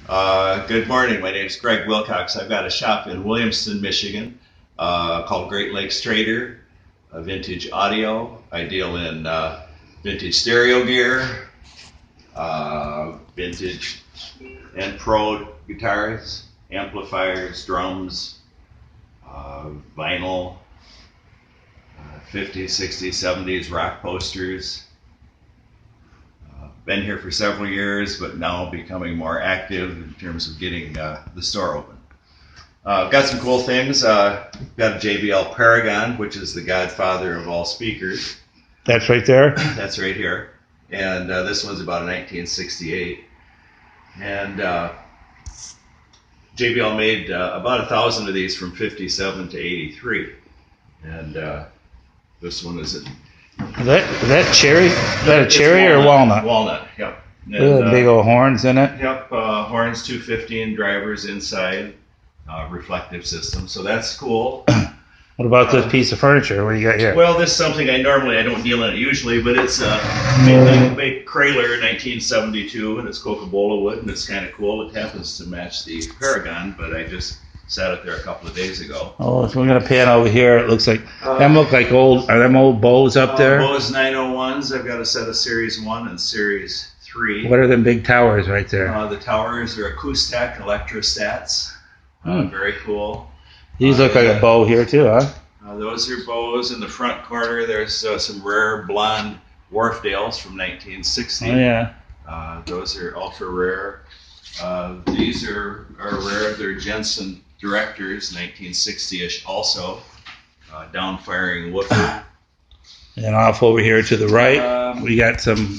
Good morning. My name is Greg Wilcox. I've got a shop in Williamston, Michigan, called Great Lakes Trader, vintage audio. I deal in vintage stereo gear, vintage and pro guitars, amplifiers, drums, vinyl, 50s, 60s, 70s rock posters. Been here for several years, but now becoming more active in terms of getting the store open. Got some cool things. Got a JBL Paragon, which is the godfather of all speakers. That's right there? That's right here. And this one's about a 1968. And JBL made about 1,000 of these from 57 to 83. And this one is Is that cherry? Is that a cherry or walnut? Walnut, yep. And, big old horns in it? Yep, horns, 215 drivers inside, reflective system, so that's cool. What about this piece of furniture? What do you got here? Well, this is something I don't deal in it usually, but it's made Krahler 1972, and it's Coca-Cola wood, and it's kind of cool. It happens to match the Paragon, but I just sat it there a couple of days ago. Oh, so we're gonna pan over here. It looks like them look like old. Are them old Bose up there? Bose 901s. I've got a set of Series 1 and Series 3. What are them big towers right there? The towers are Acoustec Electrostats. Very cool. These look like a bow here too, huh? Those are Bose. In the front corner, there's some rare blonde Wharfdales from 1960. Oh yeah. Those are ultra rare. These are rare. They're Jensen Directors, 1960-ish also. Downfiring woofer. And off over here to the right, we got some.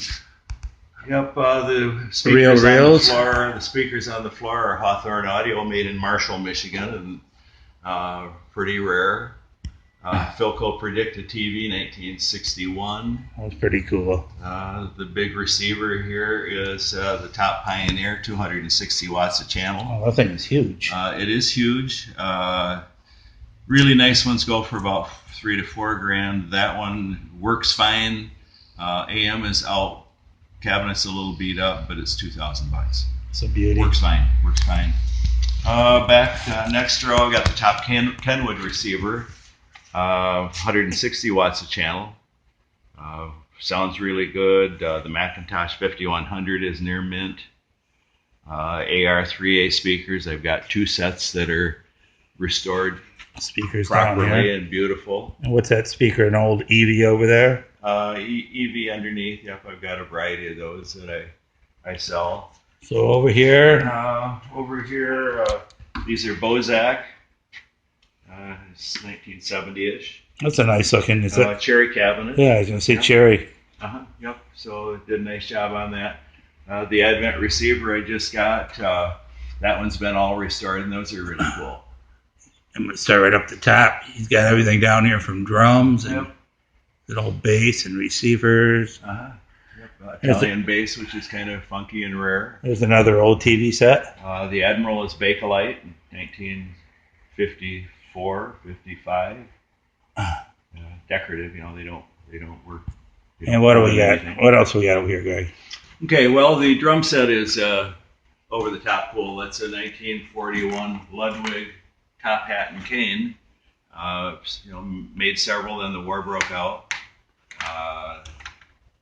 Yep, the reels. speakers on the floor. The speakers on the floor are Hawthorne Audio, made in Marshall, Michigan, and pretty rare. Philco Predicta TV, 1961. That's pretty cool. The big receiver here is the Top Pioneer, 260 watts a channel. Oh, that thing is huge. It is huge. Really nice ones go for about $3 to $4 grand. That one works fine. AM is out. Cabinet's a little beat up, but it's $2,000. It's a beauty. Works fine. Works fine. Back next row, I got the Top Kenwood receiver. 160 watts a channel. Sounds really good. The Macintosh 5100 is near mint. AR3A speakers. I've got 2 sets that are restored speakers properly down here. and beautiful. And what's that speaker? An old Evie over there? EV underneath. Yep, I've got a variety of those that I sell. So over here, these are Bozak. It's 1970-ish. That's a nice looking. Is that cherry cabinet? Yeah, I was gonna say cherry. Yep. So it did a nice job on that. The Advent receiver I just got. That one's been all restored, and those are really cool. I'm gonna start right up the top. He's got everything down here from drums and an old bass and receivers. Yep. Italian bass, which is kind of funky and rare. There's another old TV set. The Admiral is Bakelite, 1954, 55. Decorative, they don't work. And what do we got? What else we got over here, Greg? Okay, well, the drum set is over the top cool. That's a 1941 Ludwig top hat and cane. Made several, then the war broke out.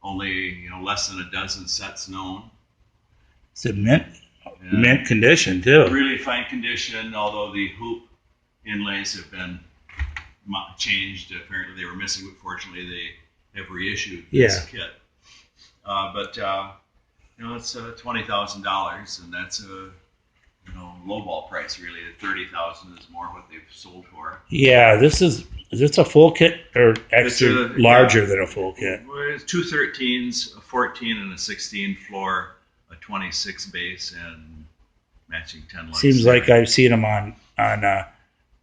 Only less than a dozen sets known. It's in mint condition too. Really fine condition, although the hoop inlays have been changed. Apparently they were missing, but fortunately they have reissued this kit. But it's $20,000, and that's a lowball price really. $30,000 is more what they've sold for. Yeah, is this a full kit or extra larger than a full kit? It's 2 13s, a 14 and a 16 floor, a 26 bass, and matching 10 lights. Seems like I've seen them on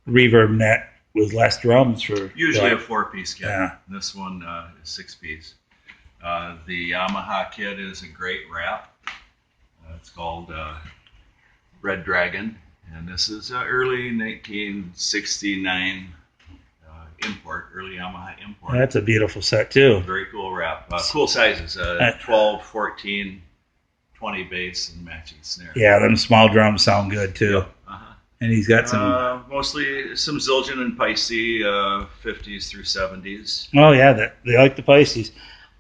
Reverb Net with less drums for usually a 4-piece kit. Yeah. This one is 6-piece. The Yamaha kit is a great wrap. It's called Red Dragon, and this is early 1969 import, early Yamaha import. That's a beautiful set too. Very cool wrap. Cool sizes, 12, 14, 20 bass and matching snare. Yeah, them small drums sound good too. Yep. And he's got some... mostly some Zildjian and Pisces, 50s through 70s. Oh, yeah, they like the Pisces.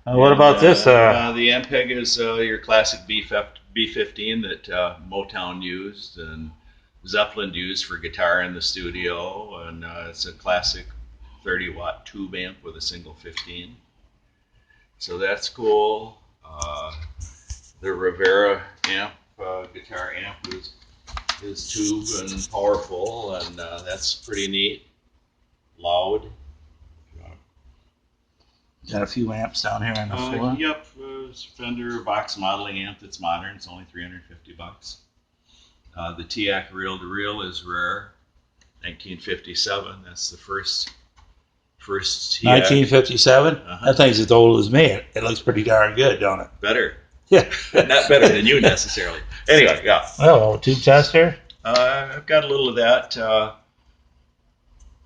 What about this? The Ampeg is your classic B15 that Motown used and Zeppelin used for guitar in the studio. And it's a classic 30-watt tube amp with a single 15. So that's cool. The Rivera amp, guitar amp, is tube and powerful, and that's pretty neat. Loud. Got a few amps down here on the floor. Yep, Fender box modeling amp that's modern. It's only $350. The TIAC reel-to-reel is rare. 1957. That's the first TIAC. 1957? That thing's as old as me. It looks pretty darn good, don't it? Better. Yeah. Not better than you necessarily. Anyway, yeah. Oh, tube tester? I've got a little of that.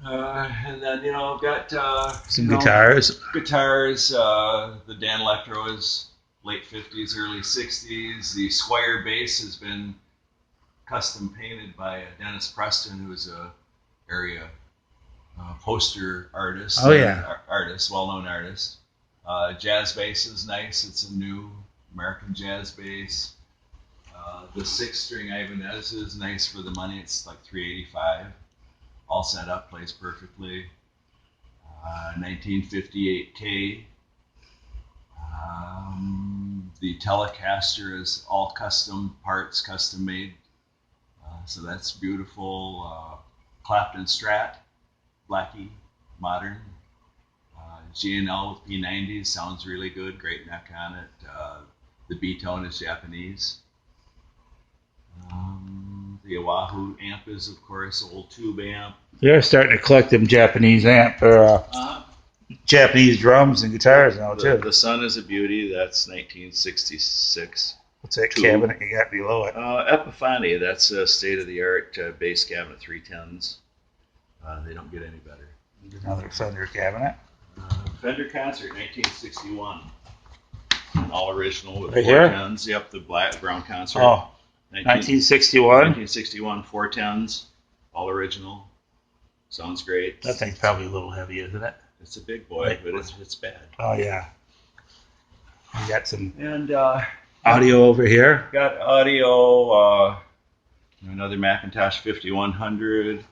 And then, I've got some guitars. The Dan Electro is late 50s, early 60s. The Squire bass has been custom painted by Dennis Preston, who is a area poster artist. Oh, yeah. Well-known artist. Jazz bass is nice. It's a new American jazz bass. The 6-string Ibanez is nice for the money. It's like $385. All set up, plays perfectly. 1958K. The Telecaster is all custom parts, custom made. So that's beautiful. Clapton Strat, Blackie, modern. G&L with P90s sounds really good. Great neck on it. The B-tone is Japanese. The Oahu amp is, of course, old tube amp. They're starting to collect them Japanese Japanese drums and guitars now, too. The Sun is a beauty. That's 1966. What's that tube. cabinet you got below it? Epiphany. That's a state-of-the-art bass cabinet, 310s. They don't get any better. Another Fender cabinet. Fender Concert, 1961. All original with right 410s. Yep, the brown concert. Oh, 1961? 1961, 410s. All original. Sounds great. That thing's probably a little heavy, isn't it? It's a big boy, but it's bad. Oh, yeah. We got some and audio over here. Got audio, another Macintosh 5100,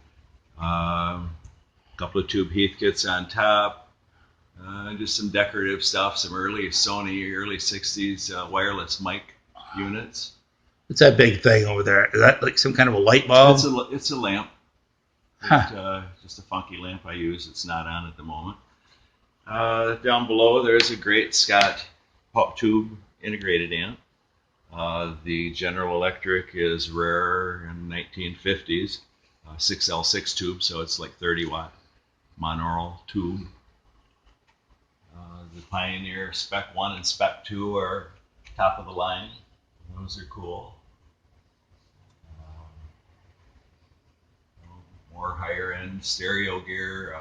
couple of tube Heathkits on top. Just some decorative stuff, some early Sony, early 60s wireless mic units. What's that big thing over there? Is that like some kind of a light bulb? It's a lamp. Huh. Just a funky lamp I use. It's not on at the moment. Down below, there's a great Scott pop tube integrated amp. The General Electric is rare in 1950s. 6L6 tube, so it's like 30-watt monaural tube. The Pioneer Spec 1 and Spec 2 are top of the line. Those are cool. More higher end stereo gear.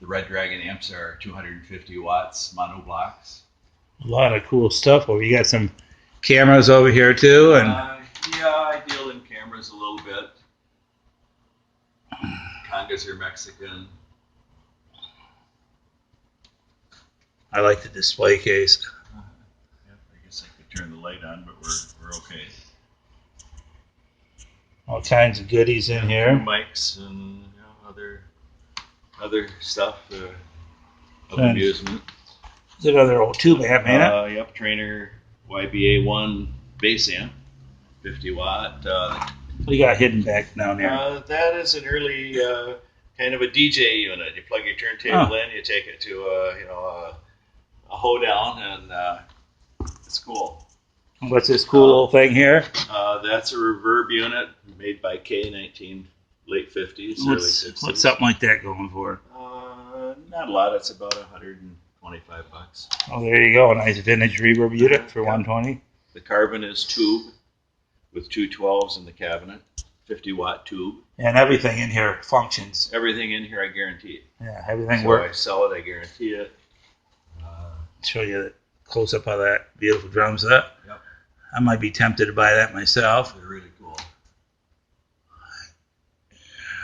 The Red Dragon amps are 250 watts mono blocks. A lot of cool stuff. Well, you got some cameras over here too, and yeah, I deal in cameras a little bit. Congas are Mexican. I like the display case. Yep, I guess I could turn the light on, but we're okay. All kinds of goodies in here. Mics and other stuff of amusement. It's another old tube amp, ain't it? Yep, Trainer YBA1 bass amp, 50 watt. What do you got hidden back down there? That is an early kind of a DJ unit. You plug your turntable in, you take it to a hoedown, and it's cool. What's this cool little thing here? That's a reverb unit made by K, late 50s, early 60s. What's something like that going for? Not a lot. It's about $125. Oh, there you go. A nice vintage reverb unit for $120. The Carbon is tube with two 12s in the cabinet, 50-watt tube. And everything in here functions. Everything in here, I guarantee it. Yeah, everything so works. I sell it, I guarantee it. Show you the close-up of that beautiful drum set. Yep. I might be tempted to buy that myself. They're really cool.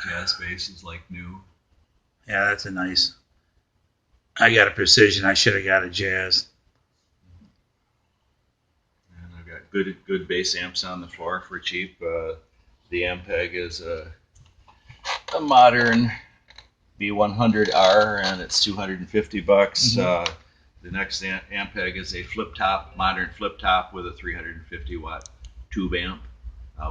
Jazz bass is like new. Yeah, that's a nice. I got a Precision. I should have got a Jazz. And I've got good bass amps on the floor for cheap. The Ampeg is a modern B100R, and it's $250. Mm-hmm. The next Ampeg is a modern flip top with a 350 watt tube amp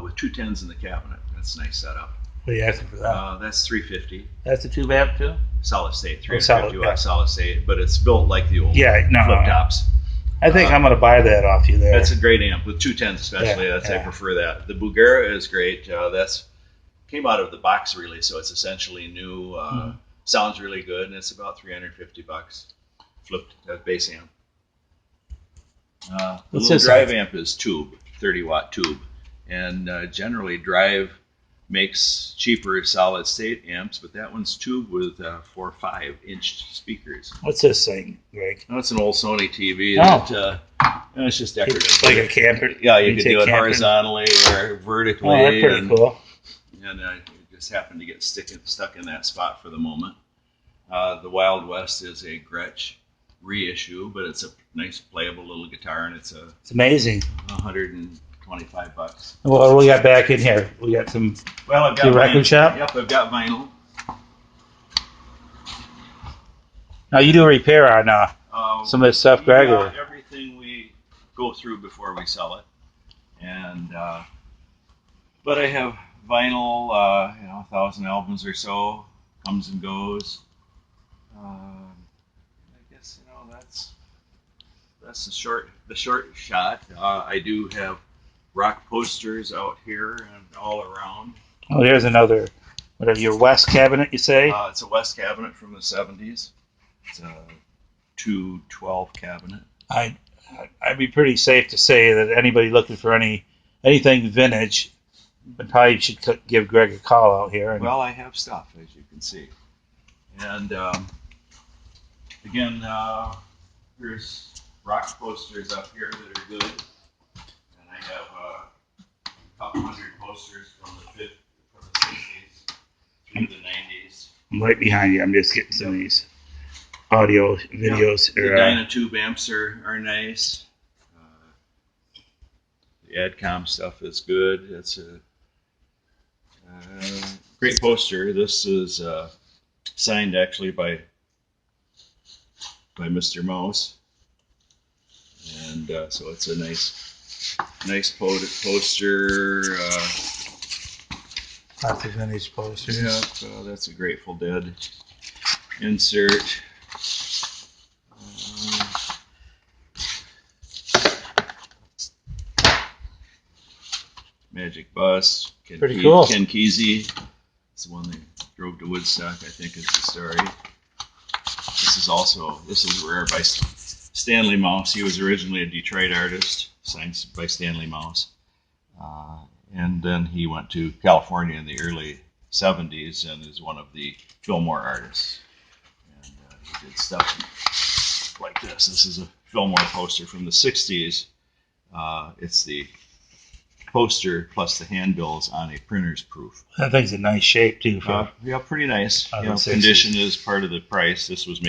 with 2 10s in the cabinet. That's a nice setup. What are you asking for that? That's $350. That's a tube amp too? Solid state, 350 watt solid state, but it's built like the old flip tops. I think I'm going to buy that off you there. That's a great amp with 2 10s especially. I prefer that. The Bugera is great. That's came out of the box really, so it's essentially new. Sounds really good, and it's about $350. Flipped bass amp. The little drive amp is tube, 30 watt tube, and generally drive makes cheaper solid state amps, but that one's tube with 4 or 5 inch speakers. What's this thing, Greg? Oh, it's an old Sony TV. That, it's just decorative. It's like a camper. Yeah, you could do it horizontally or vertically. Oh, that's pretty cool. And it just happened to get stuck in that spot for the moment. The Wild West is a Gretsch reissue, but it's a nice playable little guitar, and it's amazing. $125. What do we got back in here? We got some. Well, I've got record shop. Yep, I've got vinyl. Now you do a repair on some of this stuff, Greg. Everything we go through before we sell it, and but I have vinyl, 1,000 albums or so, comes and goes. I guess that's the short shot. I do have rock posters out here and all around. Oh, there's another. Whatever, your West cabinet, you say? It's a West cabinet from the 70s. It's a 212 cabinet. I'd be pretty safe to say that anybody looking for anything vintage, but probably should give Greg a call out here. Well, I have stuff, as you can see. And again, here's rock posters up here that are good. And I have a couple hundred posters from the 60s through the 90s. I'm right behind you. I'm just getting some of these audio, videos. The Dynatube amps are nice. The Adcom stuff is good. It's a great poster. This is signed actually by Mr. Mouse, and so it's a nice poster. Lots of vintage posters. Yeah, that's a Grateful Dead insert. Magic Bus. Pretty cool. Ken Kesey. It's the one they drove to Woodstock, I think is the story. This is rare by Stanley Mouse. He was originally a Detroit artist, signed by Stanley Mouse. And then he went to California in the early 70s and is one of the Fillmore artists. And he did stuff like this. This is a Fillmore poster from the 60s. It's the poster plus the handbills on a printer's proof. That thing's a nice shape too. Yeah, pretty nice. Condition is part of the price. This one was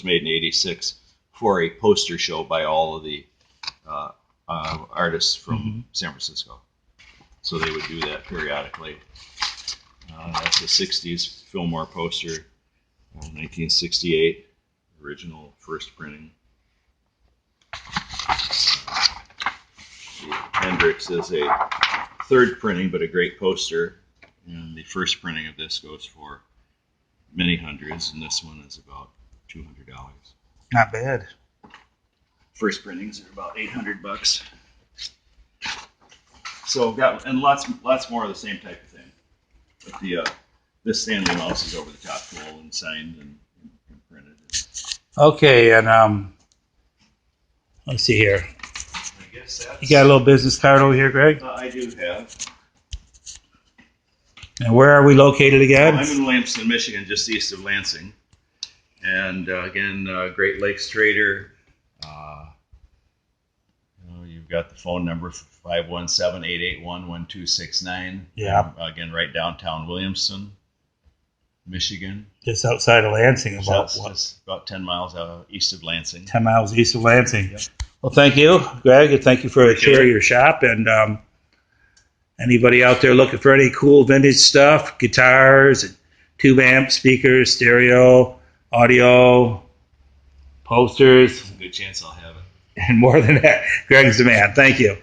made in '86 for a poster show by all of the artists from San Francisco. So they would do that periodically. That's a 60s Fillmore poster, 1968, original first printing. The Hendrix is a third printing, but a great poster. And the first printing of this goes for many hundreds, and this one is about $200. Not bad. First printings are about $800. So and lots more of the same type of thing. But this Stanley Mouse is over the top cool and signed and printed. Okay, and let's see here. You got a little business card over here, Greg? I do have. And where are we located again? I'm in Williamston, Michigan, just east of Lansing. And again, Great Lakes Trader. You've We've got the phone number 517-881-1269. Yeah. Again, right downtown Williamston, Michigan. Just outside of Lansing, Just about 10 miles east of Lansing. 10 miles east of Lansing. Yep. Well, thank you, Greg, and thank you for a tour of your shop. And anybody out there looking for any cool vintage stuff, guitars, tube amps, speakers, stereo, audio, posters, There's a good chance I'll have it. and more than that, Greg's the man. Thank you.